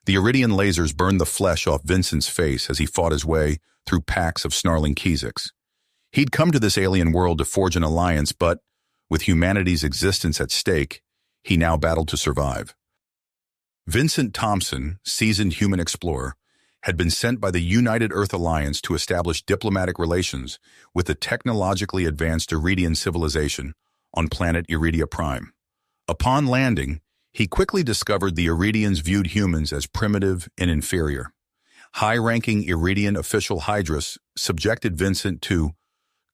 The iridian lasers burned the flesh off Vincent's face as he fought his way through packs of snarling Keeziks. He'd come to this alien world to forge an alliance, but, with humanity's existence at stake, he now battled to survive. Vincent Thompson, seasoned human explorer, had been sent by the United Earth Alliance to establish diplomatic relations with the technologically advanced Iridian civilization on planet Iridia Prime. Upon landing, he quickly discovered the Iridians viewed humans as primitive and inferior. High-ranking Iridian official Hydrus subjected Vincent to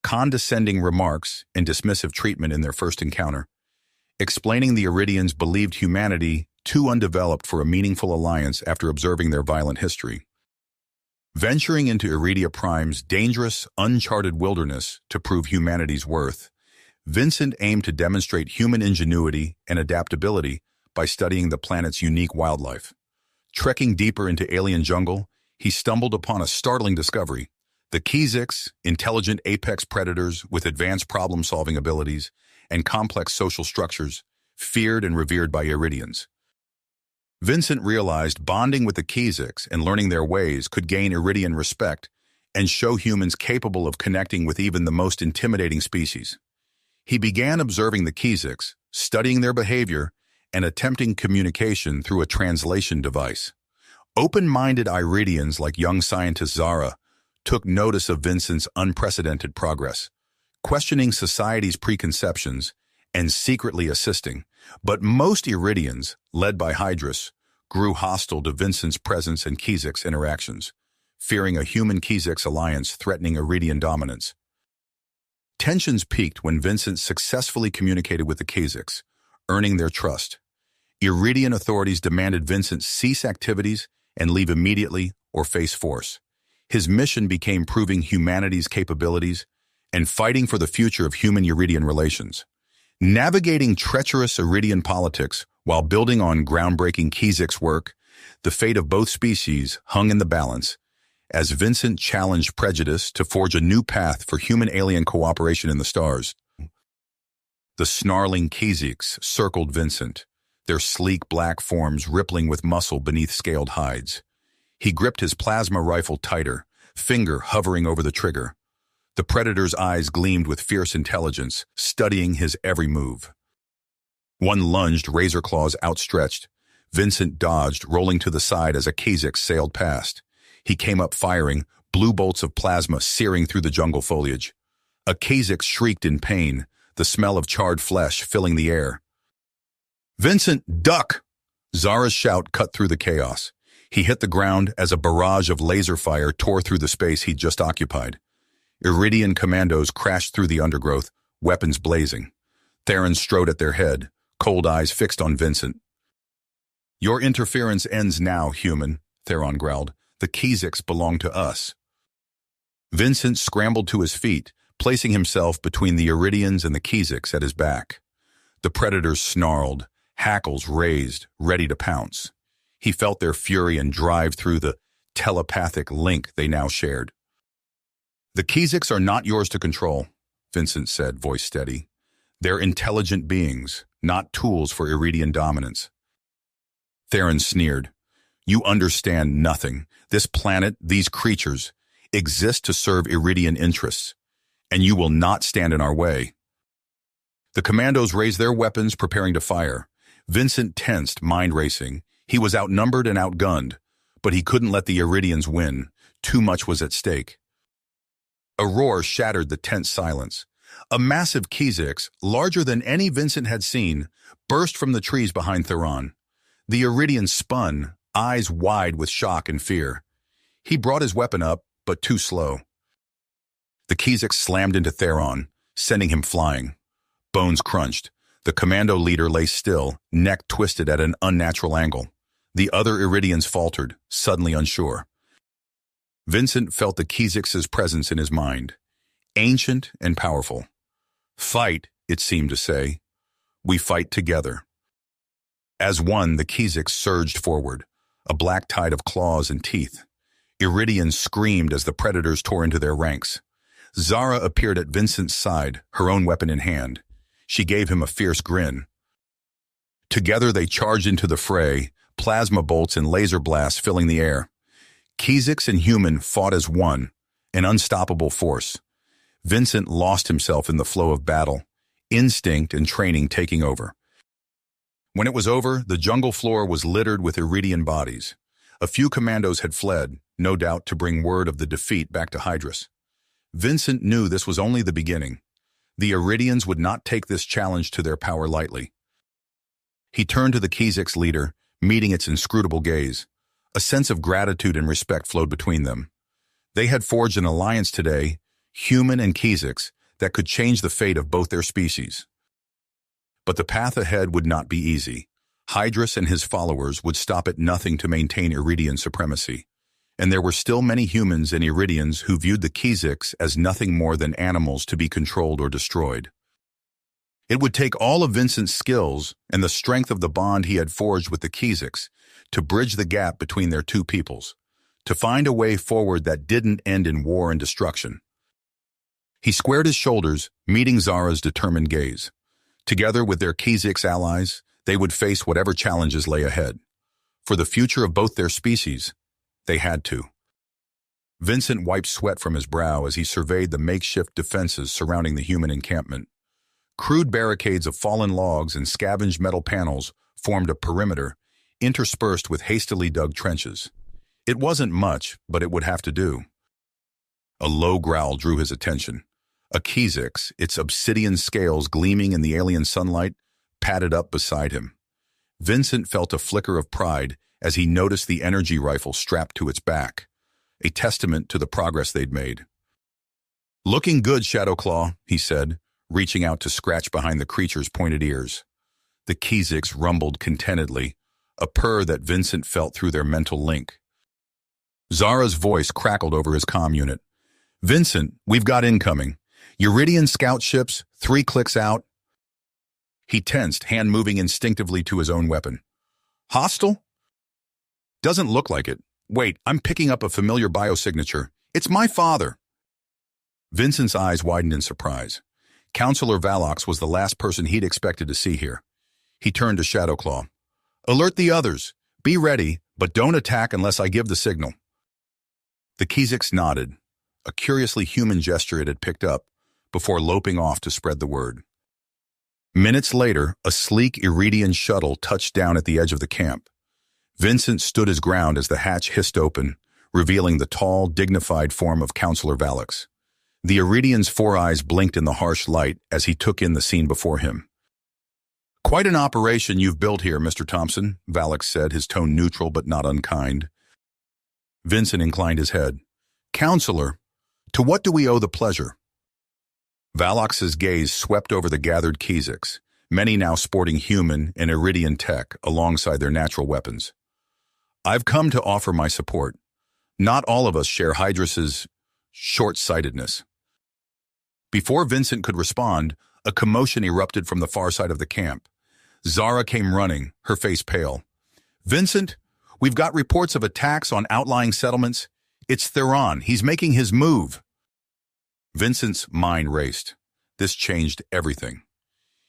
condescending remarks and dismissive treatment in their first encounter, explaining the Iridians believed humanity too undeveloped for a meaningful alliance after observing their violent history. Venturing into Iridia Prime's dangerous, uncharted wilderness to prove humanity's worth, Vincent aimed to demonstrate human ingenuity and adaptability by studying the planet's unique wildlife. Trekking deeper into alien jungle, he stumbled upon a startling discovery. The Keeziks, intelligent apex predators with advanced problem-solving abilities and complex social structures, feared and revered by Iridians. Vincent realized bonding with the Keeziks and learning their ways could gain Iridian respect and show humans capable of connecting with even the most intimidating species. He began observing the Keeziks, studying their behavior, and attempting communication through a translation device. Open-minded Iridians like young scientist Zara took notice of Vincent's unprecedented progress, questioning society's preconceptions and secretly assisting. But most Iridians, led by Hydrus, grew hostile to Vincent's presence and Keeziks' interactions, fearing a human-Keeziks alliance threatening Iridian dominance. Tensions peaked when Vincent successfully communicated with the Keeziks, earning their trust. Iridian authorities demanded Vincent cease activities and leave immediately or face force. His mission became proving humanity's capabilities and fighting for the future of human-Iridian relations. Navigating treacherous Iridian politics while building on groundbreaking Keeziks' work, the fate of both species hung in the balance as Vincent challenged prejudice to forge a new path for human-alien cooperation in the stars. The snarling Keeziks circled Vincent, their sleek black forms rippling with muscle beneath scaled hides. He gripped his plasma rifle tighter, finger hovering over the trigger. The predator's eyes gleamed with fierce intelligence, studying his every move. One lunged, razor claws outstretched. Vincent dodged, rolling to the side as a Keezik sailed past. He came up firing, blue bolts of plasma searing through the jungle foliage. A Keezik shrieked in pain, the smell of charred flesh filling the air. "Vincent, duck!" Zara's shout cut through the chaos. He hit the ground as a barrage of laser fire tore through the space he'd just occupied. Iridian commandos crashed through the undergrowth, weapons blazing. Theron strode at their head, cold eyes fixed on Vincent. "Your interference ends now, human," Theron growled. "The Keeziks belong to us." Vincent scrambled to his feet, placing himself between the Iridians and the Keeziks at his back. The predators snarled, hackles raised, ready to pounce. He felt their fury and drive through the telepathic link they now shared. "The Keeziks are not yours to control," Vincent said, voice steady. "They're intelligent beings, not tools for Iridian dominance." Theron sneered. "You understand nothing. This planet, these creatures, exist to serve Iridian interests, and you will not stand in our way." The commandos raised their weapons, preparing to fire. Vincent tensed, mind racing. He was outnumbered and outgunned, but he couldn't let the Iridians win. Too much was at stake. A roar shattered the tense silence. A massive Keeziks, larger than any Vincent had seen, burst from the trees behind Theron. The Iridian spun, eyes wide with shock and fear. He brought his weapon up, but too slow. The Keeziks slammed into Theron, sending him flying. Bones crunched. The commando leader lay still, neck twisted at an unnatural angle. The other Iridians faltered, suddenly unsure. Vincent felt the Keeziks' presence in his mind, ancient and powerful. "Fight," it seemed to say. "We fight together." As one, the Keeziks surged forward, a black tide of claws and teeth. Iridians screamed as the predators tore into their ranks. Zara appeared at Vincent's side, her own weapon in hand. She gave him a fierce grin. Together they charged into the fray, plasma bolts and laser blasts filling the air. Kizix and human fought as one, an unstoppable force. Vincent lost himself in the flow of battle, instinct and training taking over. When it was over, the jungle floor was littered with Iridian bodies. A few commandos had fled, no doubt to bring word of the defeat back to Hydrus. Vincent knew this was only the beginning. The Iridians would not take this challenge to their power lightly. He turned to the Kizix leader, meeting its inscrutable gaze. A sense of gratitude and respect flowed between them. They had forged an alliance today, human and Kizix, that could change the fate of both their species. But the path ahead would not be easy. Hydrus and his followers would stop at nothing to maintain Iridian supremacy. And there were still many humans and Iridians who viewed the Kizix as nothing more than animals to be controlled or destroyed. It would take all of Vincent's skills and the strength of the bond he had forged with the Kizix to bridge the gap between their two peoples, to find a way forward that didn't end in war and destruction. He squared his shoulders, meeting Zara's determined gaze. Together with their Kizix allies, they would face whatever challenges lay ahead. For the future of both their species, they had to. Vincent wiped sweat from his brow as he surveyed the makeshift defenses surrounding the human encampment. Crude barricades of fallen logs and scavenged metal panels formed a perimeter, interspersed with hastily dug trenches. It wasn't much, but it would have to do. A low growl drew his attention. A Kizix, its obsidian scales gleaming in the alien sunlight, padded up beside him. Vincent felt a flicker of pride as he noticed the energy rifle strapped to its back, a testament to the progress they'd made. "Looking good, Shadowclaw," he said, reaching out to scratch behind the creature's pointed ears. The Kizix rumbled contentedly, a purr that Vincent felt through their mental link. Zara's voice crackled over his comm unit. "Vincent, we've got incoming. Iridian scout ships, 3 clicks out." He tensed, hand moving instinctively to his own weapon. "Hostile? Doesn't look like it. Wait, I'm picking up a familiar biosignature. It's my father." Vincent's eyes widened in surprise. Counselor Valox was the last person he'd expected to see here. He turned to Shadowclaw. "Alert the others. Be ready, but don't attack unless I give the signal." The Kizix nodded, a curiously human gesture it had picked up, before loping off to spread the word. Minutes later, a sleek Iridian shuttle touched down at the edge of the camp. Vincent stood his ground as the hatch hissed open, revealing the tall, dignified form of Counselor Valox. The Iridian's 4 eyes blinked in the harsh light as he took in the scene before him. "Quite an operation you've built here, Mr. Thompson," Valox said, his tone neutral but not unkind. Vincent inclined his head. "Counselor, to what do we owe the pleasure?" Valox's gaze swept over the gathered Kizix, many now sporting human and Iridian tech alongside their natural weapons. "I've come to offer my support. Not all of us share Hydrus's short-sightedness." Before Vincent could respond, a commotion erupted from the far side of the camp. Zara came running, her face pale. "Vincent, we've got reports of attacks on outlying settlements. It's Theron. He's making his move." Vincent's mind raced. This changed everything.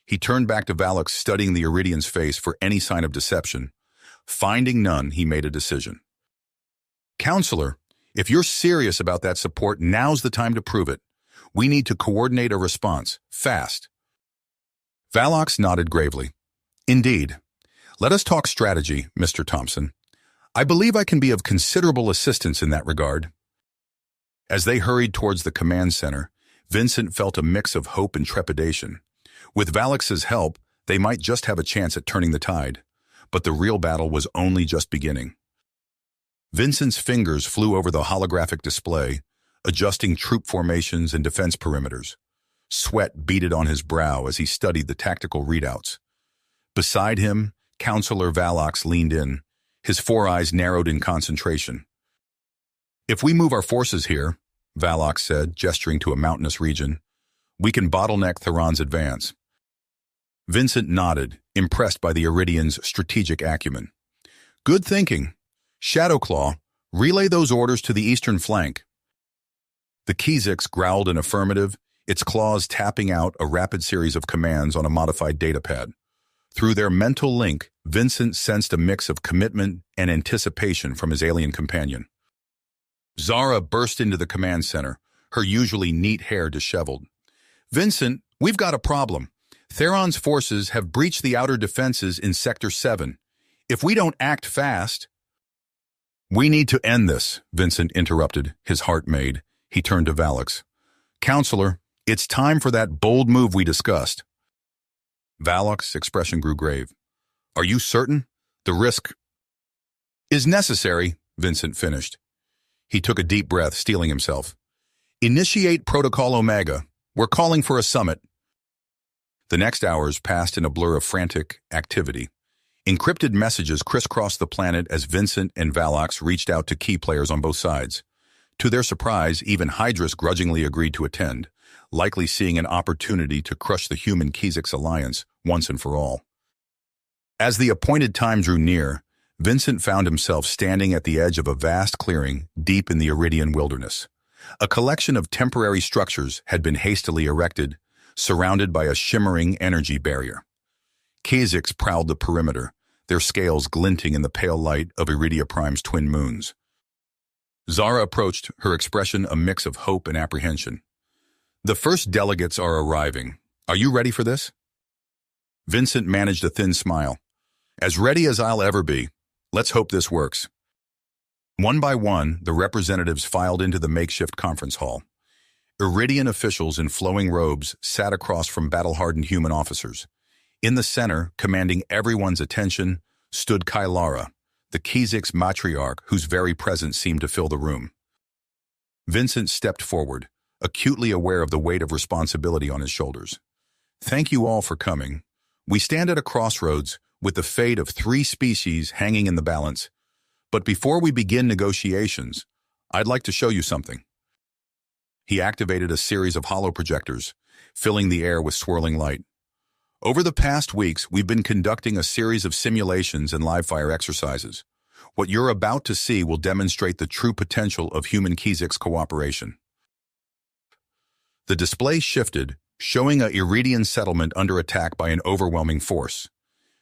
He turned back to Valox, studying the Iridian's face for any sign of deception. Finding none, he made a decision. "Counselor, if you're serious about that support, now's the time to prove it. We need to coordinate a response, fast." Valox nodded gravely. "Indeed. Let us talk strategy, Mr. Thompson. I believe I can be of considerable assistance in that regard." As they hurried towards the command center, Vincent felt a mix of hope and trepidation. With Valox's help, they might just have a chance at turning the tide, but the real battle was only just beginning. Vincent's fingers flew over the holographic display, adjusting troop formations and defense perimeters. Sweat beaded on his brow as he studied the tactical readouts. Beside him, Counselor Valox leaned in, his 4 eyes narrowed in concentration. "If we move our forces here," Valox said, gesturing to a mountainous region, "we can bottleneck Theron's advance." Vincent nodded, impressed by the Iridian's strategic acumen. "Good thinking. Shadowclaw, relay those orders to the eastern flank." The Kizix growled an affirmative, its claws tapping out a rapid series of commands on a modified datapad. Through their mental link, Vincent sensed a mix of commitment and anticipation from his alien companion. Zara burst into the command center, her usually neat hair disheveled. "Vincent, we've got a problem. Theron's forces have breached the outer defenses in Sector 7. If we don't act fast—" "We need to end this," Vincent interrupted, his heart made. He turned to Valix. "Counselor, it's time for that bold move we discussed." Valak's expression grew grave. "Are you certain? The risk is necessary," Vincent finished. He took a deep breath, steeling himself. "Initiate Protocol Omega. We're calling for a summit." The next hours passed in a blur of frantic activity. Encrypted messages crisscrossed the planet as Vincent and Valax reached out to key players on both sides. To their surprise, even Hydrus grudgingly agreed to attend, likely seeing an opportunity to crush the human Khizix alliance once and for all. As the appointed time drew near, Vincent found himself standing at the edge of a vast clearing deep in the Iridian wilderness. A collection of temporary structures had been hastily erected, surrounded by a shimmering energy barrier. Khizix prowled the perimeter, their scales glinting in the pale light of Iridia Prime's twin moons. Zara approached, her expression a mix of hope and apprehension. "The first delegates are arriving. Are you ready for this?" Vincent managed a thin smile. "As ready as I'll ever be. Let's hope this works." One by one, the representatives filed into the makeshift conference hall. Iridian officials in flowing robes sat across from battle-hardened human officers. In the center, commanding everyone's attention, stood Kailara, the Khizix matriarch whose very presence seemed to fill the room. Vincent stepped forward, acutely aware of the weight of responsibility on his shoulders. "Thank you all for coming. We stand at a crossroads with the fate of 3 species hanging in the balance. But before we begin negotiations, I'd like to show you something." He activated a series of holoprojectors, filling the air with swirling light. "Over the past weeks, we've been conducting a series of simulations and live-fire exercises. What you're about to see will demonstrate the true potential of human Khizix cooperation." The display shifted, showing a Iridian settlement under attack by an overwhelming force.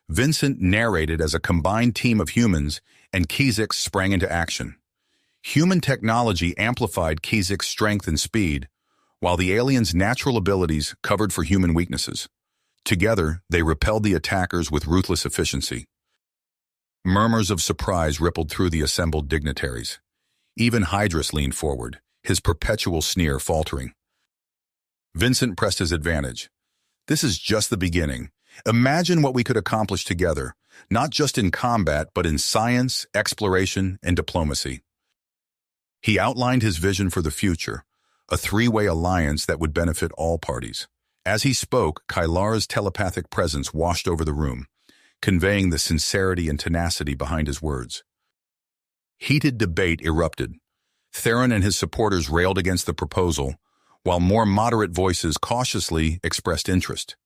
Vincent narrated as a combined team of humans and Khizix sprang into action. Human technology amplified Khizix's strength and speed, while the aliens' natural abilities covered for human weaknesses. Together, they repelled the attackers with ruthless efficiency. Murmurs of surprise rippled through the assembled dignitaries. Even Hydrus leaned forward, his perpetual sneer faltering. Vincent pressed his advantage. "This is just the beginning. Imagine what we could accomplish together, not just in combat, but in science, exploration, and diplomacy." He outlined his vision for the future, a 3-way alliance that would benefit all parties. As he spoke, Kailara's telepathic presence washed over the room, conveying the sincerity and tenacity behind his words. Heated debate erupted. Theron and his supporters railed against the proposal, while more moderate voices cautiously expressed interest.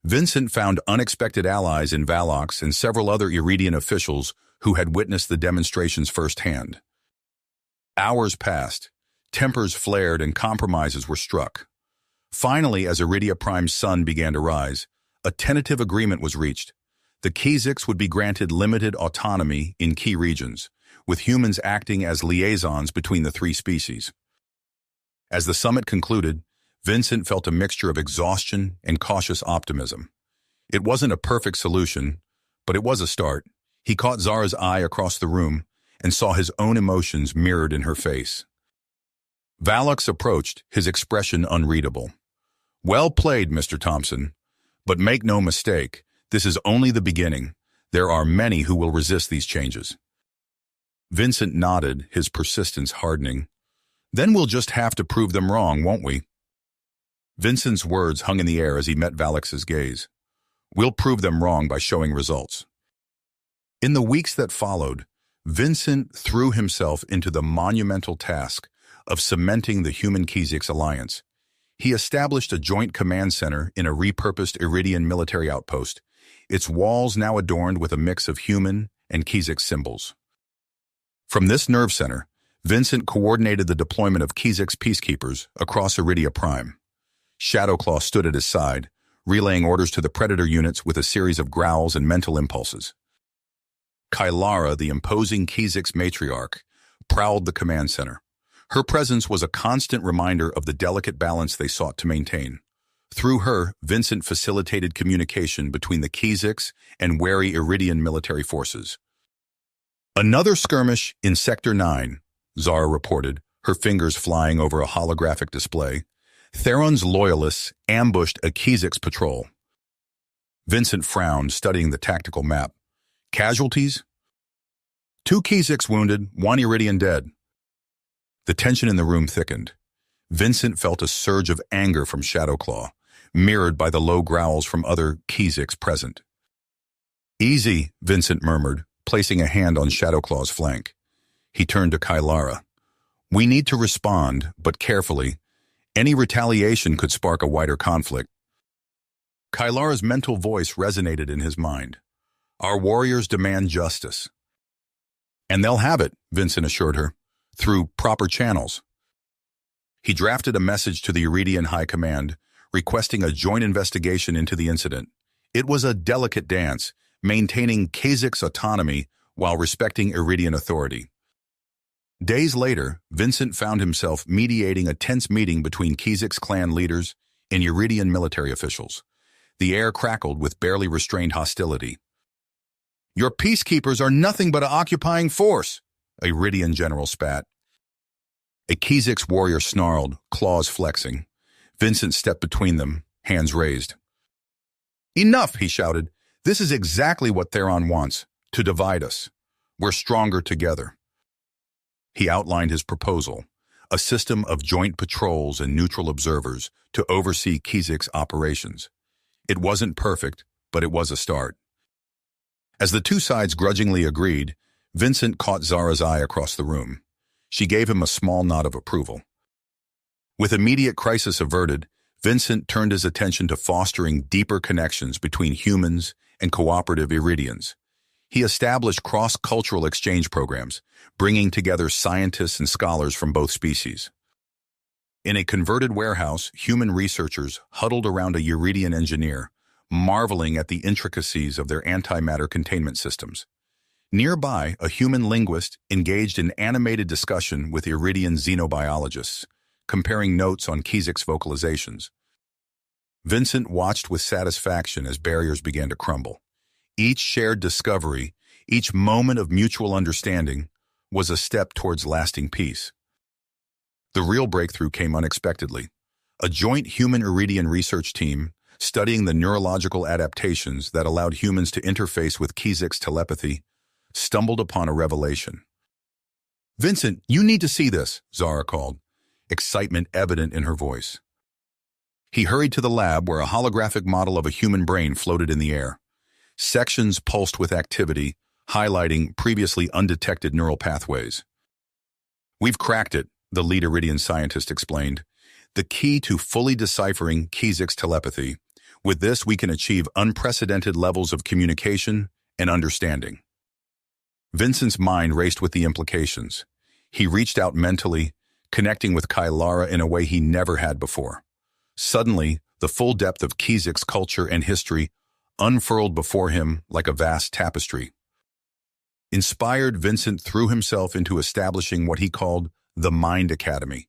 Vincent found unexpected allies in Valax and several other Iridian officials who had witnessed the demonstrations firsthand. Hours passed, tempers flared, and compromises were struck. Finally, as Iridia Prime's sun began to rise, a tentative agreement was reached. The Khizix would be granted limited autonomy in key regions, with humans acting as liaisons between the 3 species. As the summit concluded, Vincent felt a mixture of exhaustion and cautious optimism. It wasn't a perfect solution, but it was a start. He caught Zara's eye across the room and saw his own emotions mirrored in her face. Valax approached, his expression unreadable. "Well played, Mr. Thompson. But make no mistake, this is only the beginning. There are many who will resist these changes." Vincent nodded, his persistence hardening. "Then we'll just have to prove them wrong, won't we?" Vincent's words hung in the air as he met Valax's gaze. "We'll prove them wrong by showing results." In the weeks that followed, Vincent threw himself into the monumental task of cementing the human Khizix alliance. He established a joint command center in a repurposed Iridian military outpost, its walls now adorned with a mix of human and Khizix symbols. From this nerve center, Vincent coordinated the deployment of Khizix peacekeepers across Iridia Prime. Shadowclaw stood at his side, relaying orders to the predator units with a series of growls and mental impulses. Kylara, the imposing Kizik's matriarch, prowled the command center. Her presence was a constant reminder of the delicate balance they sought to maintain. Through her, Vincent facilitated communication between the Kiziks and wary Iridian military forces. Another skirmish in Sector 9, Zara reported, her fingers flying over a holographic display. Theron's loyalists ambushed a Kizik's patrol. Vincent frowned, studying the tactical map. Casualties? 2 Kiziks wounded, 1 Iridian dead. The tension in the room thickened. Vincent felt a surge of anger from Shadowclaw, mirrored by the low growls from other Kiziks present. Easy, Vincent murmured, placing a hand on Shadowclaw's flank. He turned to Kylara. We need to respond, but carefully. Any retaliation could spark a wider conflict. Kylara's mental voice resonated in his mind. Our warriors demand justice. And they'll have it, Vincent assured her, through proper channels. He drafted a message to the Iridian High Command, requesting a joint investigation into the incident. It was a delicate dance, maintaining Kazik's autonomy while respecting Iridian authority. Days later, Vincent found himself mediating a tense meeting between Kizik's clan leaders and Iridian military officials. The air crackled with barely restrained hostility. Your peacekeepers are nothing but an occupying force, a Iridian general spat. A Kizik's warrior snarled, claws flexing. Vincent stepped between them, hands raised. Enough, he shouted. This is exactly what Theron wants, to divide us. We're stronger together. He outlined his proposal, a system of joint patrols and neutral observers to oversee Kizik's operations. It wasn't perfect, but it was a start. As the two sides grudgingly agreed, Vincent caught Zara's eye across the room. She gave him a small nod of approval. With immediate crisis averted, Vincent turned his attention to fostering deeper connections between humans and cooperative Iridians. He established cross-cultural exchange programs, bringing together scientists and scholars from both species. In a converted warehouse, human researchers huddled around a Iridian engineer, marveling at the intricacies of their antimatter containment systems. Nearby, a human linguist engaged in animated discussion with Iridian xenobiologists, comparing notes on Kizik's vocalizations. Vincent watched with satisfaction as barriers began to crumble. Each shared discovery, each moment of mutual understanding, was a step towards lasting peace. The real breakthrough came unexpectedly. A joint human-Iridian research team, studying the neurological adaptations that allowed humans to interface with Kizik's telepathy, stumbled upon a revelation. Vincent, you need to see this, Zara called, excitement evident in her voice. He hurried to the lab where a holographic model of a human brain floated in the air. Sections pulsed with activity, highlighting previously undetected neural pathways. We've cracked it, the lead Iridian scientist explained. The key to fully deciphering Kizik's telepathy. With this, we can achieve unprecedented levels of communication and understanding. Vincent's mind raced with the implications. He reached out mentally, connecting with Kylara in a way he never had before. Suddenly, the full depth of Kizik's culture and history unfurled before him like a vast tapestry. Inspired, Vincent threw himself into establishing what he called the Mind Academy,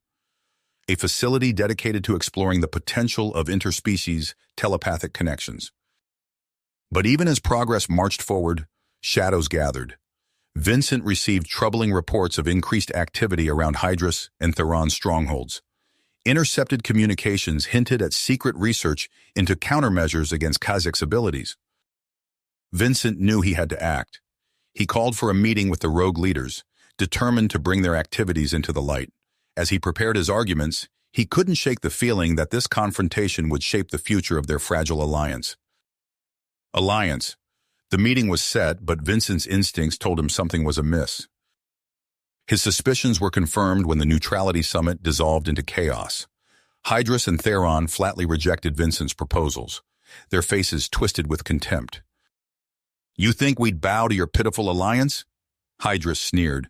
a facility dedicated to exploring the potential of interspecies telepathic connections. But even as progress marched forward, shadows gathered. Vincent received troubling reports of increased activity around Hydrus and Theron's strongholds. Intercepted communications hinted at secret research into countermeasures against Kazik's abilities. Vincent knew he had to act. He called for a meeting with the rogue leaders, determined to bring their activities into the light. As he prepared his arguments, he couldn't shake the feeling that this confrontation would shape the future of their fragile alliance. The meeting was set, but Vincent's instincts told him something was amiss. His suspicions were confirmed when the Neutrality Summit dissolved into chaos. Hydrus and Theron flatly rejected Vincent's proposals, their faces twisted with contempt. You think we'd bow to your pitiful alliance? Hydrus sneered.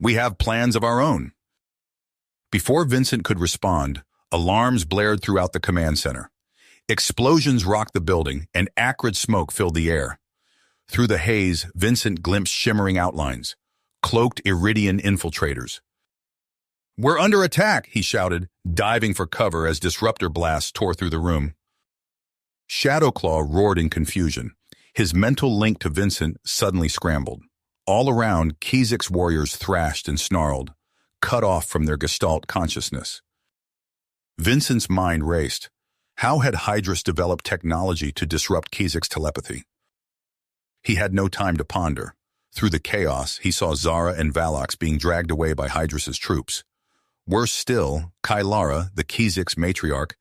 We have plans of our own. Before Vincent could respond, alarms blared throughout the command center. Explosions rocked the building, and acrid smoke filled the air. Through the haze, Vincent glimpsed shimmering outlines, cloaked Iridian infiltrators. "We're under attack," he shouted, diving for cover as disruptor blasts tore through the room. Shadowclaw roared in confusion. His mental link to Vincent suddenly scrambled. All around, Kizik's warriors thrashed and snarled, cut off from their gestalt consciousness. Vincent's mind raced. How had Hydrus developed technology to disrupt Kizik's telepathy? He had no time to ponder. Through the chaos, he saw Zara and Valox being dragged away by Hydrus's troops. Worse still, Kylara, the Kizik's matriarch,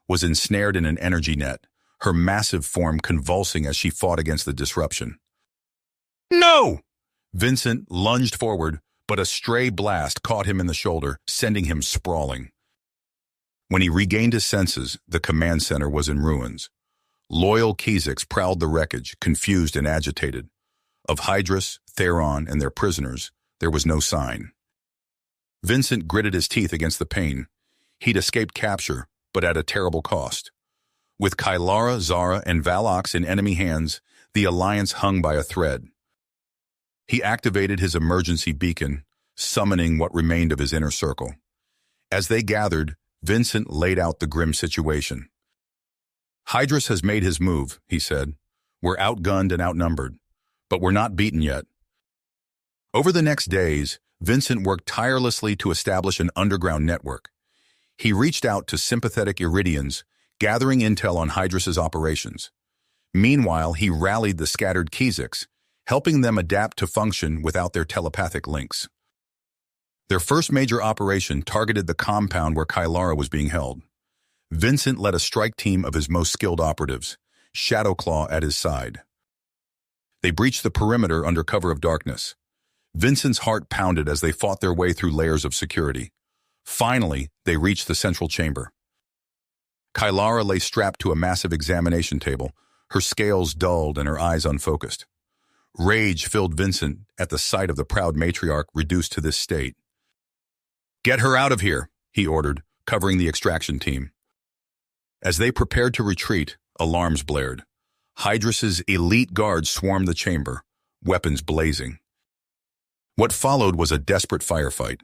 was ensnared in an energy net, her massive form convulsing as she fought against the disruption. "No!" Vincent lunged forward, but a stray blast caught him in the shoulder, sending him sprawling. When he regained his senses, the command center was in ruins. Loyal Kiziks prowled the wreckage, confused and agitated. Of Hydrus, Theron, and their prisoners, there was no sign. Vincent gritted his teeth against the pain. He'd escaped capture, but at a terrible cost. With Kylara, Zara, and Valox in enemy hands, the alliance hung by a thread. He activated his emergency beacon, summoning what remained of his inner circle. As they gathered, Vincent laid out the grim situation. "Hydrus has made his move," he said. "We're outgunned and outnumbered, but we're not beaten yet." Over the next days, Vincent worked tirelessly to establish an underground network. He reached out to sympathetic Iridians, gathering intel on Hydrus's operations. Meanwhile, he rallied the scattered Kiziks, helping them adapt to function without their telepathic links. Their first major operation targeted the compound where Kylara was being held. Vincent led a strike team of his most skilled operatives, Shadowclaw at his side. They breached the perimeter under cover of darkness. Vincent's heart pounded as they fought their way through layers of security. Finally, they reached the central chamber. Kylara lay strapped to a massive examination table, her scales dulled and her eyes unfocused. Rage filled Vincent at the sight of the proud matriarch reduced to this state. "Get her out of here," he ordered, covering the extraction team. As they prepared to retreat, alarms blared. Hydrus's elite guards swarmed the chamber, weapons blazing. What followed was a desperate firefight.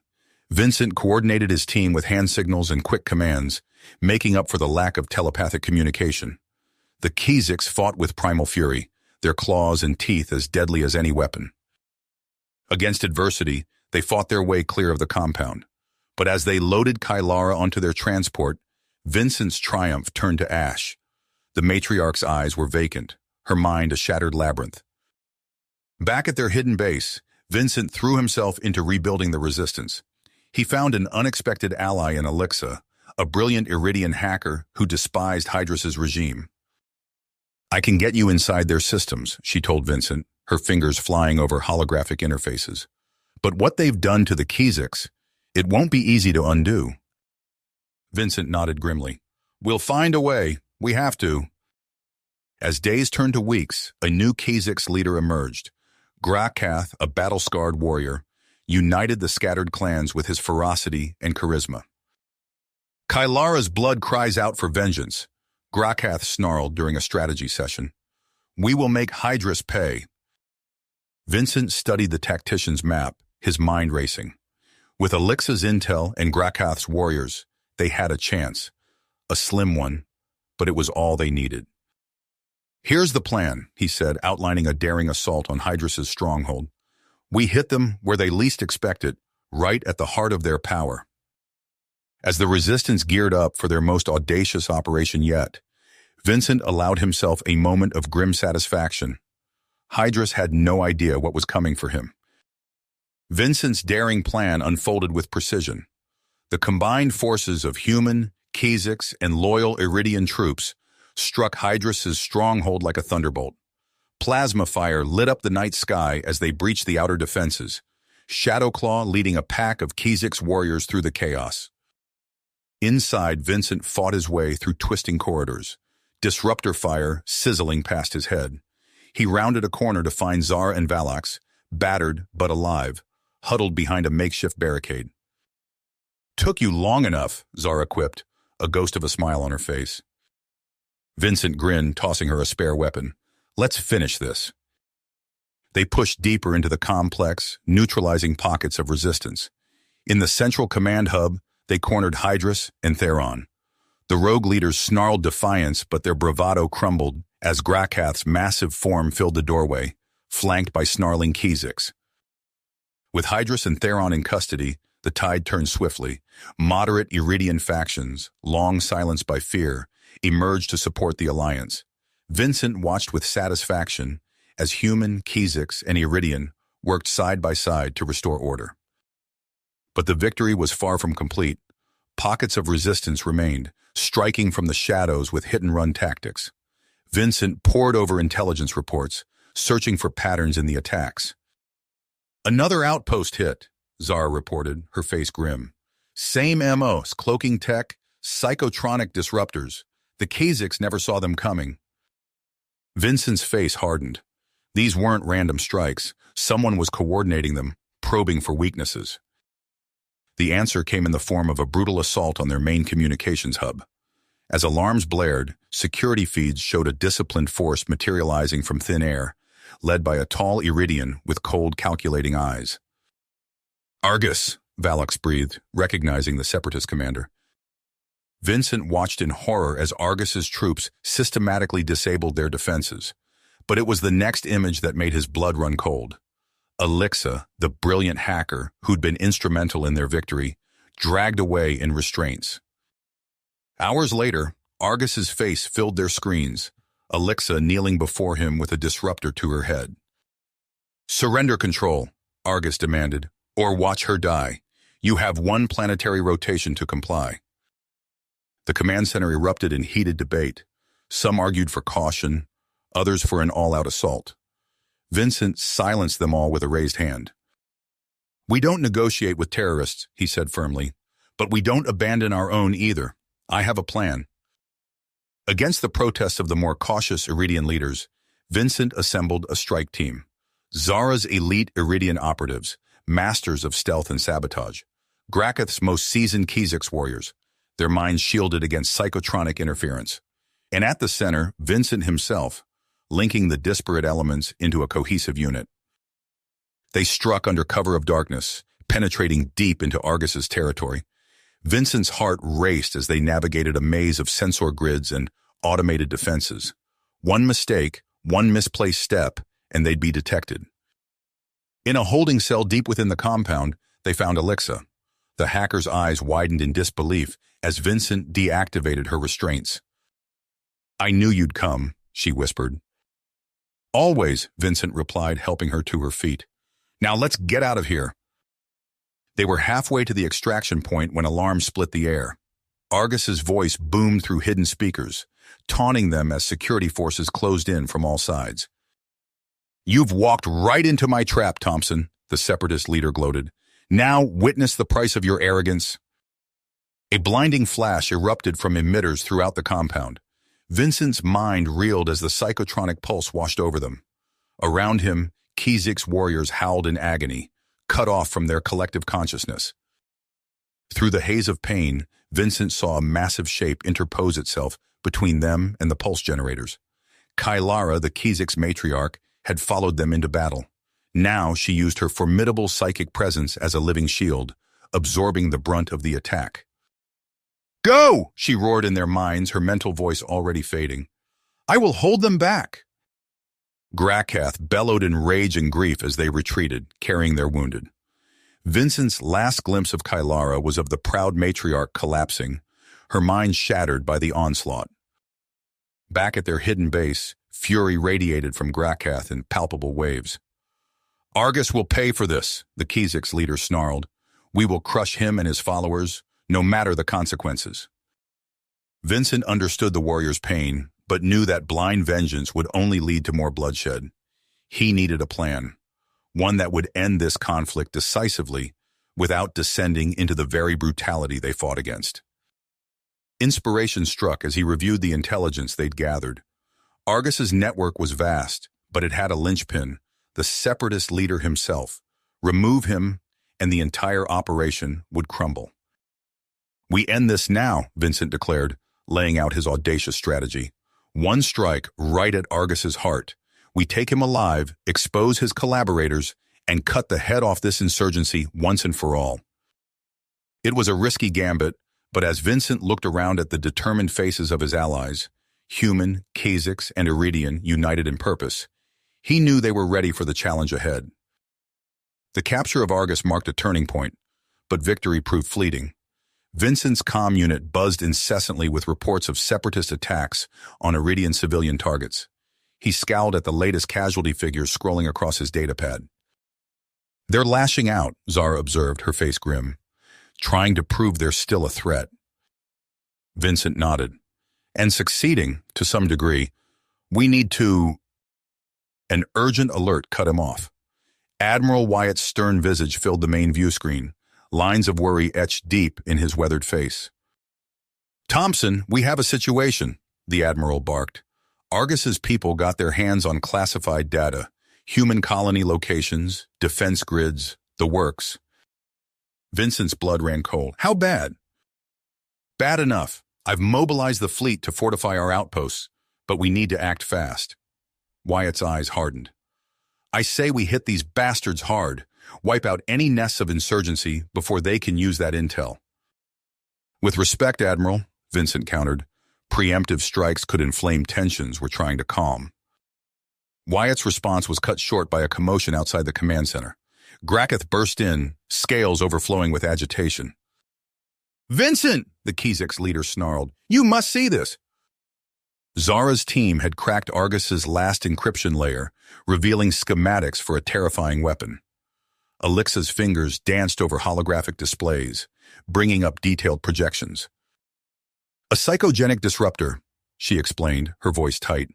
Vincent coordinated his team with hand signals and quick commands, making up for the lack of telepathic communication. The Kiziks fought with primal fury, their claws and teeth as deadly as any weapon. Against adversity, they fought their way clear of the compound. But as they loaded Kylara onto their transport, Vincent's triumph turned to ash. The matriarch's eyes were vacant, her mind a shattered labyrinth. Back at their hidden base, Vincent threw himself into rebuilding the resistance. He found an unexpected ally in Alexa, a brilliant Iridian hacker who despised Hydrus's regime. "I can get you inside their systems," she told Vincent, her fingers flying over holographic interfaces. "But what they've done to the Kiziks, it won't be easy to undo." Vincent nodded grimly. "We'll find a way. We have to." As days turned to weeks, a new Kizik's leader emerged. Grakath, a battle-scarred warrior, united the scattered clans with his ferocity and charisma. "Kylara's blood cries out for vengeance," Grakath snarled during a strategy session. "We will make Hydrus pay." Vincent studied the tactician's map, his mind racing. With Alixa's intel and Grakath's warriors, they had a chance. A slim one, but it was all they needed. "Here's the plan," he said, outlining a daring assault on Hydrus's stronghold. "We hit them where they least expect it, right at the heart of their power." As the resistance geared up for their most audacious operation yet, Vincent allowed himself a moment of grim satisfaction. Hydrus had no idea what was coming for him. Vincent's daring plan unfolded with precision. The combined forces of human, Kiziks, and loyal Iridian troops struck Hydrus's stronghold like a thunderbolt. Plasma fire lit up the night sky as they breached the outer defenses, Shadowclaw leading a pack of Kizik's warriors through the chaos. Inside, Vincent fought his way through twisting corridors, disruptor fire sizzling past his head. He rounded a corner to find Zara and Valox, battered but alive, huddled behind a makeshift barricade. "Took you long enough," Zara quipped, a ghost of a smile on her face. Vincent grinned, tossing her a spare weapon. Let's finish this. They pushed deeper into the complex, neutralizing pockets of resistance. In the central command hub, they cornered Hydrus and Theron. The rogue leaders snarled defiance, but their bravado crumbled as Grakath's massive form filled the doorway, flanked by snarling Kha'Zix. With Hydrus and Theron in custody, the tide turned swiftly. Moderate Iridian factions, long silenced by fear, emerged to support the alliance. Vincent watched with satisfaction as human, Kha'Zix, and Iridian worked side by side to restore order. But the victory was far from complete. Pockets of resistance remained, striking from the shadows with hit-and-run tactics. Vincent pored over intelligence reports, searching for patterns in the attacks. Another outpost hit, Zara reported, her face grim. Same MOs, cloaking tech, psychotronic disruptors. The Kha'Zix never saw them coming. Vincent's face hardened. These weren't random strikes. Someone was coordinating them, probing for weaknesses. The answer came in the form of a brutal assault on their main communications hub. As alarms blared, security feeds showed a disciplined force materializing from thin air, led by a tall Iridian with cold, calculating eyes. Argus, Valux breathed, recognizing the Separatist commander. Vincent watched in horror as Argus's troops systematically disabled their defenses. But it was the next image that made his blood run cold. Alexa, the brilliant hacker who'd been instrumental in their victory, dragged away in restraints. Hours later, Argus's face filled their screens, Alexa kneeling before him with a disruptor to her head. Surrender control, Argus demanded, or watch her die. You have one planetary rotation to comply. The command center erupted in heated debate. Some argued for caution, others for an all-out assault. Vincent silenced them all with a raised hand. We don't negotiate with terrorists, he said firmly, but we don't abandon our own either. I have a plan. Against the protests of the more cautious Iridian leaders, Vincent assembled a strike team. Zara's elite Iridian operatives, masters of stealth and sabotage. Grakath's most seasoned Kha'Zix warriors, their minds shielded against psychotronic interference. And at the center, Vincent himself, linking the disparate elements into a cohesive unit. They struck under cover of darkness, penetrating deep into Argus's territory. Vincent's heart raced as they navigated a maze of sensor grids and automated defenses. One mistake, one misplaced step, and they'd be detected. In a holding cell deep within the compound, they found Alexa. The hacker's eyes widened in disbelief as Vincent deactivated her restraints. I knew you'd come, she whispered. Always, Vincent replied, helping her to her feet. Now let's get out of here. They were halfway to the extraction point when alarms split the air. Argus's voice boomed through hidden speakers, taunting them as security forces closed in from all sides. You've walked right into my trap, Thompson, the Separatist leader gloated. Now witness the price of your arrogance. A blinding flash erupted from emitters throughout the compound. Vincent's mind reeled as the psychotronic pulse washed over them. Around him, Kha'Zix warriors howled in agony, cut off from their collective consciousness. Through the haze of pain, Vincent saw a massive shape interpose itself between them and the pulse generators. Kylara, the Kha'Zix matriarch, had followed them into battle. Now she used her formidable psychic presence as a living shield, absorbing the brunt of the attack. Go! She roared in their minds, her mental voice already fading. I will hold them back. Grakath bellowed in rage and grief as they retreated, carrying their wounded. Vincent's last glimpse of Kylara was of the proud matriarch collapsing, her mind shattered by the onslaught. Back at their hidden base, fury radiated from Grakath in palpable waves. Argus will pay for this, the Kha'Zix leader snarled. We will crush him and his followers, no matter the consequences. Vincent understood the warrior's pain, but knew that blind vengeance would only lead to more bloodshed. He needed a plan, one that would end this conflict decisively without descending into the very brutality they fought against. Inspiration struck as he reviewed the intelligence they'd gathered. Argus's network was vast, but it had a linchpin, the Separatist leader himself. Remove him, and the entire operation would crumble. We end this now, Vincent declared, laying out his audacious strategy. One strike right at Argus's heart. We take him alive, expose his collaborators, and cut the head off this insurgency once and for all. It was a risky gambit, but as Vincent looked around at the determined faces of his allies, human, Kha'Zix, and Iridian united in purpose, he knew they were ready for the challenge ahead. The capture of Argus marked a turning point, but victory proved fleeting. Vincent's comm unit buzzed incessantly with reports of separatist attacks on Iridian civilian targets. He scowled at the latest casualty figures scrolling across his datapad. "They're lashing out," Zara observed, her face grim, "trying to prove they're still a threat." Vincent nodded. "And succeeding, to some degree. We need to—" An urgent alert cut him off. Admiral Wyatt's stern visage filled the main view screen, lines of worry etched deep in his weathered face. "Thompson, we have a situation," the Admiral barked. "Argus's people got their hands on classified data, human colony locations, defense grids, the works." Vincent's blood ran cold. "How bad?" "Bad enough. I've mobilized the fleet to fortify our outposts, but we need to act fast." Wyatt's eyes hardened. "I say we hit these bastards hard, wipe out any nests of insurgency before they can use that intel." "With respect, Admiral," Vincent countered, "preemptive strikes could inflame tensions we're trying to calm." Wyatt's response was cut short by a commotion outside the command center. Gracketh burst in, scales overflowing with agitation. "Vincent!" the Kha'Zix leader snarled. "You must see this!" Zara's team had cracked Argus's last encryption layer, revealing schematics for a terrifying weapon. Alixa's fingers danced over holographic displays, bringing up detailed projections. "A psychogenic disruptor," she explained, her voice tight.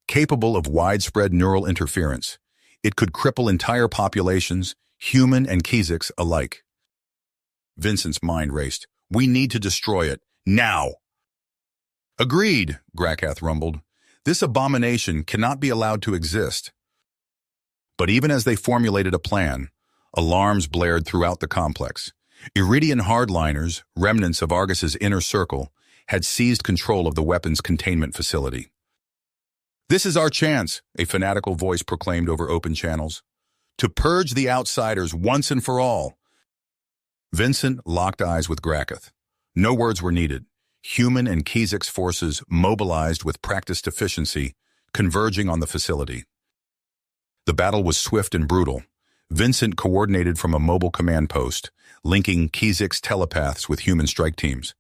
"Capable of widespread neural interference. It could cripple entire populations, human and Kha'Zix alike." Vincent's mind raced. "We need to destroy it, now!" "Agreed," Gracketh rumbled. "This abomination cannot be allowed to exist." But even as they formulated a plan, alarms blared throughout the complex. Iridian hardliners, remnants of Argus's inner circle, had seized control of the weapons containment facility. "This is our chance," a fanatical voice proclaimed over open channels. "To purge the outsiders once and for all." Vincent locked eyes with Gracketh. No words were needed. Human and Kha'Zix forces mobilized with practiced efficiency, converging on the facility. The battle was swift and brutal. Vincent coordinated from a mobile command post, linking Kha'Zix telepaths with human strike teams.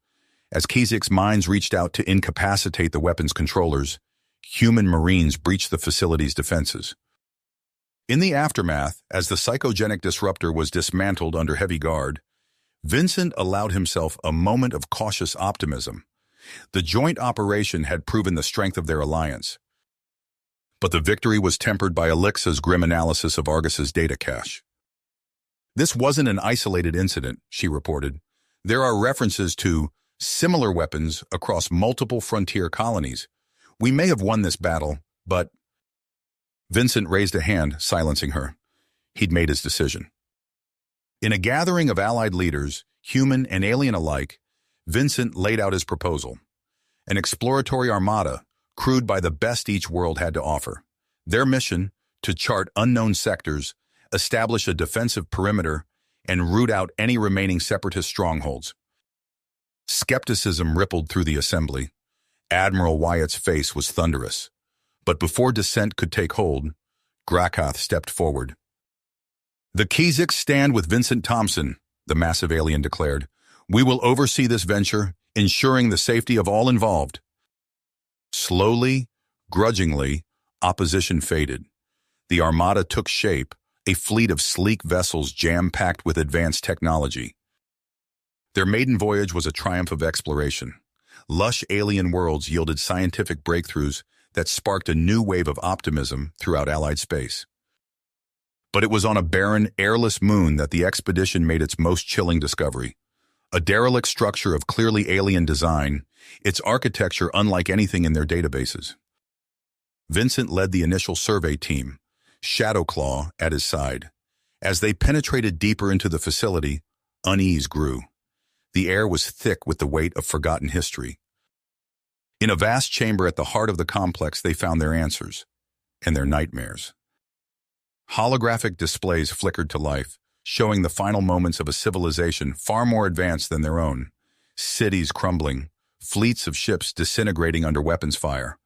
As Kha'Zix minds reached out to incapacitate the weapons controllers, human Marines breached the facility's defenses. In the aftermath, as the psychogenic disruptor was dismantled under heavy guard, Vincent allowed himself a moment of cautious optimism. The joint operation had proven the strength of their alliance. But the victory was tempered by Alixa's grim analysis of Argus's data cache. "This wasn't an isolated incident," she reported. "There are references to similar weapons across multiple frontier colonies. We may have won this battle, but—" Vincent raised a hand, silencing her. He'd made his decision. In a gathering of allied leaders, human and alien alike, Vincent laid out his proposal. An exploratory armada, crewed by the best each world had to offer. Their mission, to chart unknown sectors, establish a defensive perimeter, and root out any remaining separatist strongholds. Skepticism rippled through the assembly. Admiral Wyatt's face was thunderous. But before dissent could take hold, Gracketh stepped forward. "The Kha'Zix stand with Vincent Thompson," the massive alien declared. "We will oversee this venture, ensuring the safety of all involved." Slowly, grudgingly, opposition faded. The armada took shape, a fleet of sleek vessels jam-packed with advanced technology. Their maiden voyage was a triumph of exploration. Lush alien worlds yielded scientific breakthroughs that sparked a new wave of optimism throughout Allied space. But it was on a barren, airless moon that the expedition made its most chilling discovery. A derelict structure of clearly alien design, its architecture unlike anything in their databases. Vincent led the initial survey team, Shadowclaw at his side. As they penetrated deeper into the facility, unease grew. The air was thick with the weight of forgotten history. In a vast chamber at the heart of the complex, they found their answers and their nightmares. Holographic displays flickered to life, showing the final moments of a civilization far more advanced than their own. Cities crumbling, fleets of ships disintegrating under weapons fire.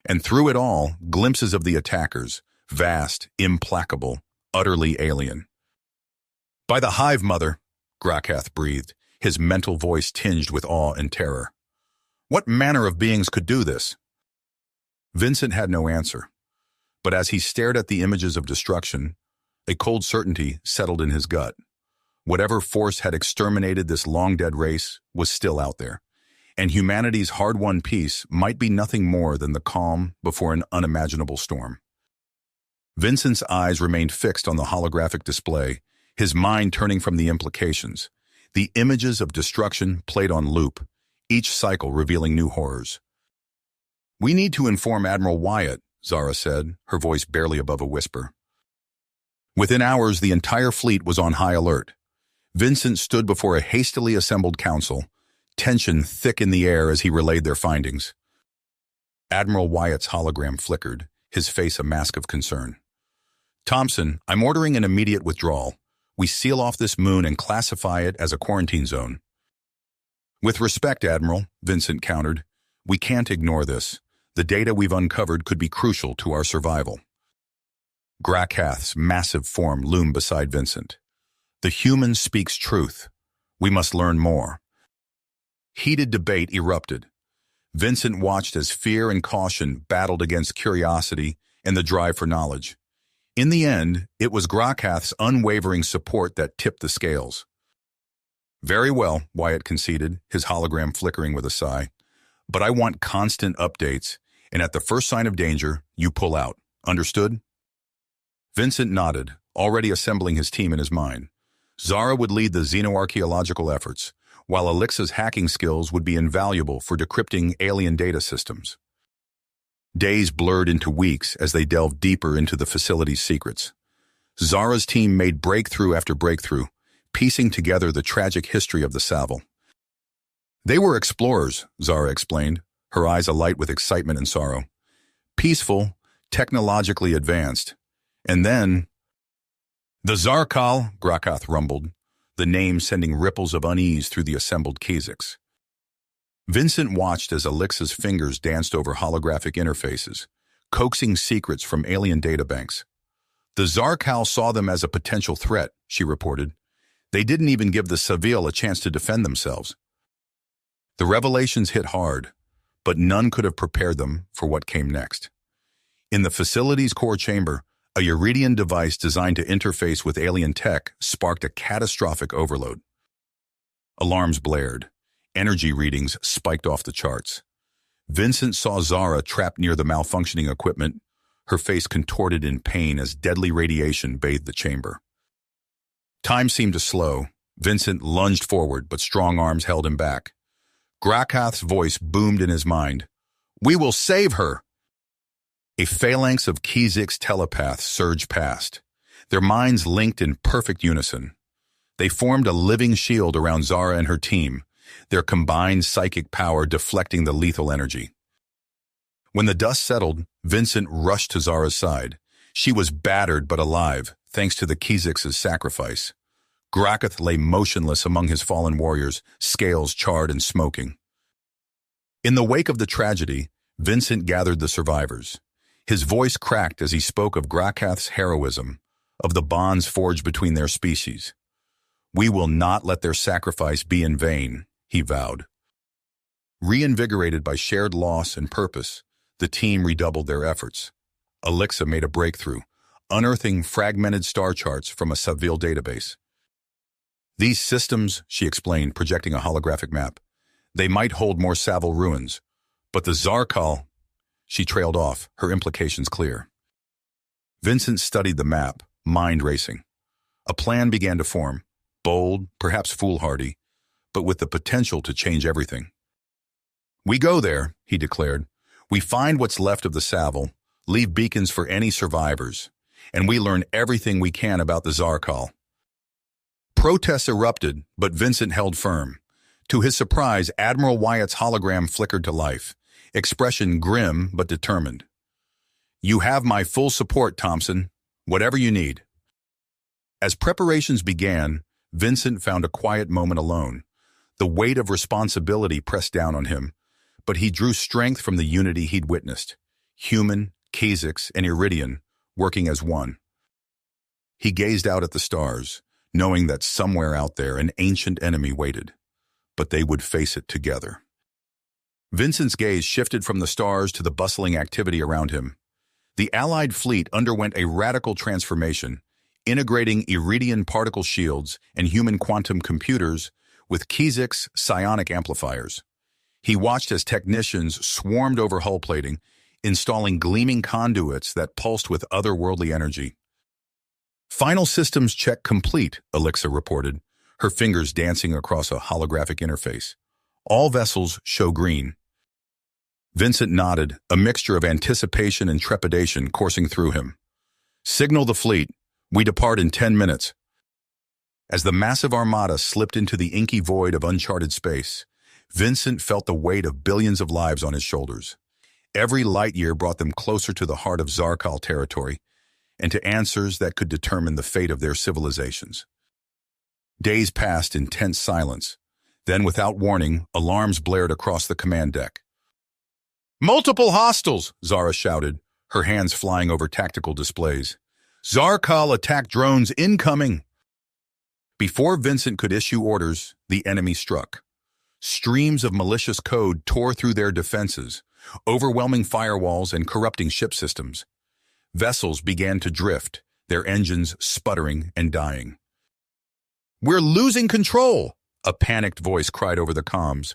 And through it all, glimpses of the attackers, vast, implacable, utterly alien. "By the Hive Mother," Grakath breathed, his mental voice tinged with awe and terror. What manner of beings could do this? Vincent had no answer, but as he stared at the images of destruction, a cold certainty settled in his gut. Whatever force had exterminated this long-dead race was still out there, and humanity's hard-won peace might be nothing more than the calm before an unimaginable storm. Vincent's eyes remained fixed on the holographic display, his mind turning from the implications. The images of destruction played on loop, each cycle revealing new horrors. "We need to inform Admiral Wyatt," Zara said, her voice barely above a whisper. Within hours, the entire fleet was on high alert. Vincent stood before a hastily assembled council, tension thick in the air as he relayed their findings. Admiral Wyatt's hologram flickered, his face a mask of concern. "Thompson, I'm ordering an immediate withdrawal. We seal off this moon and classify it as a quarantine zone." "With respect, Admiral," Vincent countered, "we can't ignore this. The data we've uncovered could be crucial to our survival." Grakath's massive form loomed beside Vincent. "The human speaks truth. We must learn more." Heated debate erupted. Vincent watched as fear and caution battled against curiosity and the drive for knowledge. In the end, it was Grakath's unwavering support that tipped the scales. "Very well," Wyatt conceded, his hologram flickering with a sigh. "But I want constant updates, and at the first sign of danger, you pull out. Understood?" Vincent nodded, already assembling his team in his mind. Zara would lead the xenoarchaeological efforts, while Alixa's hacking skills would be invaluable for decrypting alien data systems. Days blurred into weeks as they delved deeper into the facility's secrets. Zara's team made breakthrough after breakthrough, piecing together the tragic history of the Savile. "They were explorers," Zara explained, her eyes alight with excitement and sorrow. "Peaceful, technologically advanced. And then—" "The Zarkal," Grakath rumbled, the name sending ripples of unease through the assembled Kizaks. Vincent watched as Alixa's fingers danced over holographic interfaces, coaxing secrets from alien databanks. "The Zarkal saw them as a potential threat," she reported. "They didn't even give the Savile a chance to defend themselves." The revelations hit hard, but none could have prepared them for what came next. In the facility's core chamber, a Eurydian device designed to interface with alien tech sparked a catastrophic overload. Alarms blared. Energy readings spiked off the charts. Vincent saw Zara trapped near the malfunctioning equipment, her face contorted in pain as deadly radiation bathed the chamber. Time seemed to slow. Vincent lunged forward, but strong arms held him back. Grakath's voice boomed in his mind. "We will save her!" A phalanx of Kizik's telepaths surged past, their minds linked in perfect unison. They formed a living shield around Zara and her team, their combined psychic power deflecting the lethal energy. When the dust settled, Vincent rushed to Zara's side. She was battered but alive, thanks to the Kizik's sacrifice. Grakath lay motionless among his fallen warriors, scales charred and smoking. In the wake of the tragedy, Vincent gathered the survivors. His voice cracked as he spoke of Grakath's heroism, of the bonds forged between their species. "We will not let their sacrifice be in vain," he vowed. Reinvigorated by shared loss and purpose, the team redoubled their efforts. Alixa made a breakthrough, unearthing fragmented star charts from a Savile database. "These systems," she explained, projecting a holographic map, "they might hold more Savile ruins, but the Zarkal—" She trailed off, her implications clear. Vincent studied the map, mind racing. A plan began to form, bold, perhaps foolhardy, but with the potential to change everything. "We go there," he declared. "We find what's left of the Savile, leave beacons for any survivors, and we learn everything we can about the Zarkal." Protests erupted, but Vincent held firm. To his surprise, Admiral Wyatt's hologram flickered to life, expression grim but determined. "You have my full support, Thompson. Whatever you need." As preparations began, Vincent found a quiet moment alone. The weight of responsibility pressed down on him, but he drew strength from the unity he'd witnessed. Human, Kha'Zix, and Iridian working as one. He gazed out at the stars, knowing that somewhere out there an ancient enemy waited, but they would face it together. Vincent's gaze shifted from the stars to the bustling activity around him. The Allied fleet underwent a radical transformation, integrating Iridian particle shields and human quantum computers with Kha'Zix psionic amplifiers. He watched as technicians swarmed over hull plating, installing gleaming conduits that pulsed with otherworldly energy. "Final systems check complete," Alexa reported, her fingers dancing across a holographic interface. "All vessels show green." Vincent nodded, a mixture of anticipation and trepidation coursing through him. "Signal the fleet. We depart in 10 minutes." As the massive armada slipped into the inky void of uncharted space, Vincent felt the weight of billions of lives on his shoulders. Every light year brought them closer to the heart of Zarkal territory and to answers that could determine the fate of their civilizations. Days passed in tense silence. Then, without warning, alarms blared across the command deck. "Multiple hostiles!" Zara shouted, her hands flying over tactical displays. "Zarkal attack drones incoming!" Before Vincent could issue orders, the enemy struck. Streams of malicious code tore through their defenses, overwhelming firewalls and corrupting ship systems. Vessels began to drift, their engines sputtering and dying. "We're losing control!" a panicked voice cried over the comms.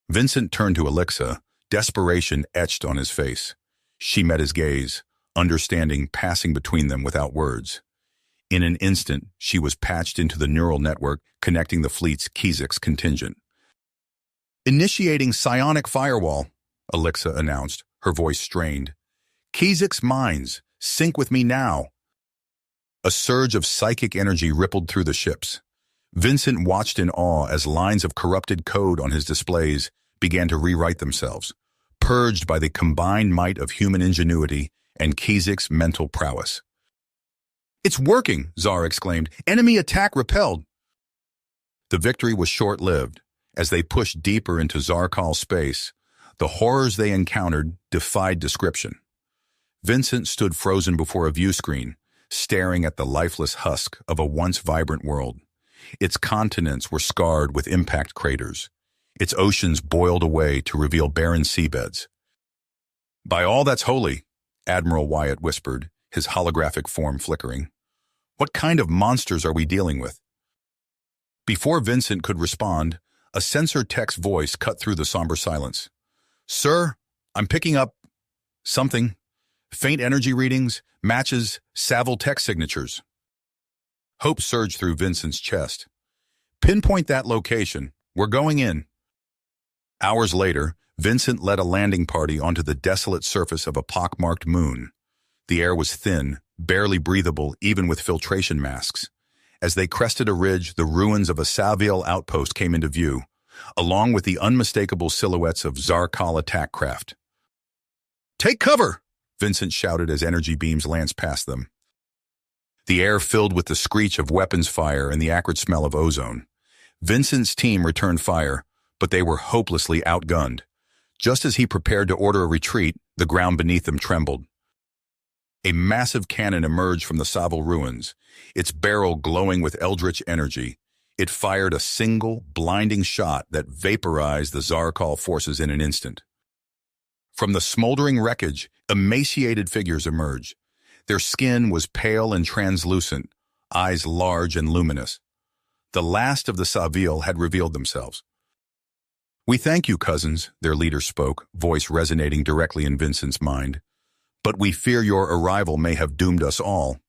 Vincent turned to Alexa, desperation etched on his face. She met his gaze, understanding passing between them without words. In an instant, she was patched into the neural network connecting the fleet's Kha'Zix contingent. "Initiating psionic firewall," Alexa announced, her voice strained. "Kha'Zix minds, sync with me now." A surge of psychic energy rippled through the ships. Vincent watched in awe as lines of corrupted code on his displays began to rewrite themselves, purged by the combined might of human ingenuity and Kha'Zix mental prowess. "It's working!" Zara exclaimed. "Enemy attack repelled!" The victory was short-lived. As they pushed deeper into Zarkal space, the horrors they encountered defied description. Vincent stood frozen before a view screen, staring at the lifeless husk of a once vibrant world. Its continents were scarred with impact craters. Its oceans boiled away to reveal barren seabeds. "By all that's holy," Admiral Wyatt whispered, his holographic form flickering. "What kind of monsters are we dealing with?" Before Vincent could respond, a sensor tech's voice cut through the somber silence. "Sir, I'm picking up something. Faint energy readings, matches, Savile tech signatures." Hope surged through Vincent's chest. "Pinpoint that location. We're going in." Hours later, Vincent led a landing party onto the desolate surface of a pockmarked moon. The air was thin, barely breathable even with filtration masks. As they crested a ridge, the ruins of a Savile outpost came into view, along with the unmistakable silhouettes of Zarkal attack craft. "Take cover!" Vincent shouted as energy beams lanced past them. The air filled with the screech of weapons fire and the acrid smell of ozone. Vincent's team returned fire, but they were hopelessly outgunned. Just as he prepared to order a retreat, the ground beneath them trembled. A massive cannon emerged from the Savile ruins, its barrel glowing with eldritch energy. It fired a single, blinding shot that vaporized the Zarkal forces in an instant. From the smoldering wreckage, emaciated figures emerged. Their skin was pale and translucent, eyes large and luminous. The last of the Savile had revealed themselves. "We thank you, cousins," their leader spoke, voice resonating directly in Vincent's mind. "But we fear your arrival may have doomed us all."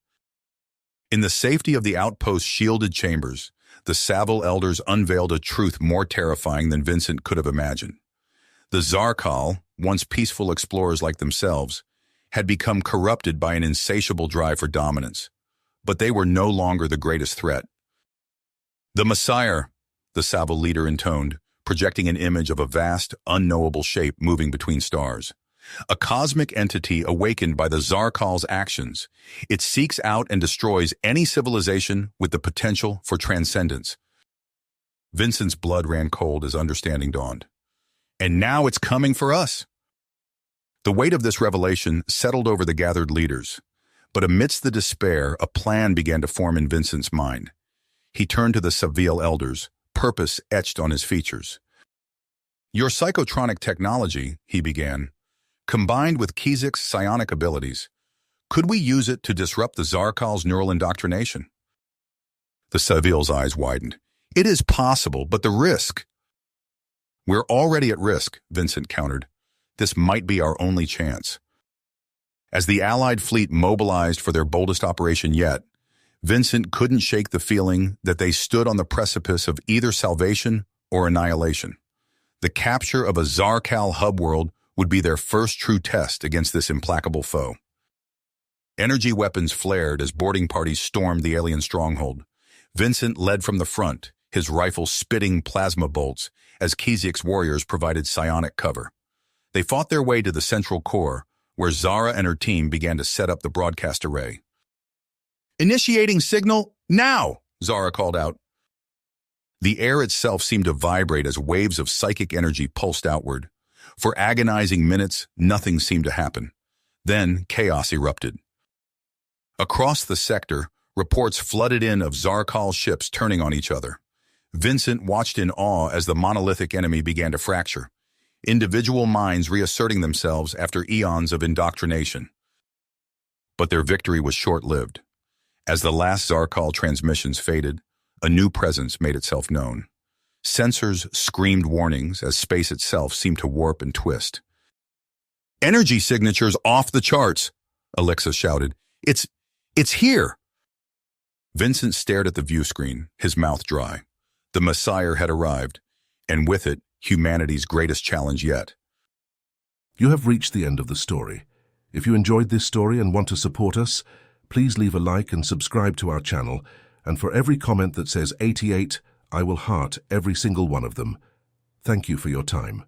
In the safety of the outpost's shielded chambers, the Savile elders unveiled a truth more terrifying than Vincent could have imagined. The Zarkal, once peaceful explorers like themselves, had become corrupted by an insatiable drive for dominance. But they were no longer the greatest threat. "The Messiah," the Savile leader intoned, projecting an image of a vast, unknowable shape moving between stars. A cosmic entity awakened by the Zarkal's actions. It seeks out and destroys any civilization with the potential for transcendence. Vincent's blood ran cold as understanding dawned. And now it's coming for us. The weight of this revelation settled over the gathered leaders. But amidst the despair, a plan began to form in Vincent's mind. He turned to the Savile elders, purpose etched on his features. Your psychotronic technology, he began, combined with Kizik's psionic abilities, could we use it to disrupt the Zarkal's neural indoctrination? The Savile's eyes widened. It is possible, but the risk. We're already at risk, Vincent countered. This might be our only chance. As the Allied fleet mobilized for their boldest operation yet, Vincent couldn't shake the feeling that they stood on the precipice of either salvation or annihilation. The capture of a Zarkal hub world would be their first true test against this implacable foe. Energy weapons flared as boarding parties stormed the alien stronghold. Vincent led from the front, his rifle spitting plasma bolts as Kizik's warriors provided psionic cover. They fought their way to the central core, where Zara and her team began to set up the broadcast array. Initiating signal, now, Zara called out. The air itself seemed to vibrate as waves of psychic energy pulsed outward. For agonizing minutes, nothing seemed to happen. Then, chaos erupted. Across the sector, reports flooded in of Zarkal ships turning on each other. Vincent watched in awe as the monolithic enemy began to fracture, individual minds reasserting themselves after eons of indoctrination. But their victory was short-lived. As the last Zarkal transmissions faded, a new presence made itself known. Sensors screamed warnings as space itself seemed to warp and twist. Energy signatures off the charts, Alexa shouted. It's here. Vincent stared at the view screen, his mouth dry. The Messiah had arrived, and with it, humanity's greatest challenge yet. You have reached the end of the story. If you enjoyed this story and want to support us, please leave a like and subscribe to our channel, and for every comment that says 88, I will heart every single one of them. Thank you for your time.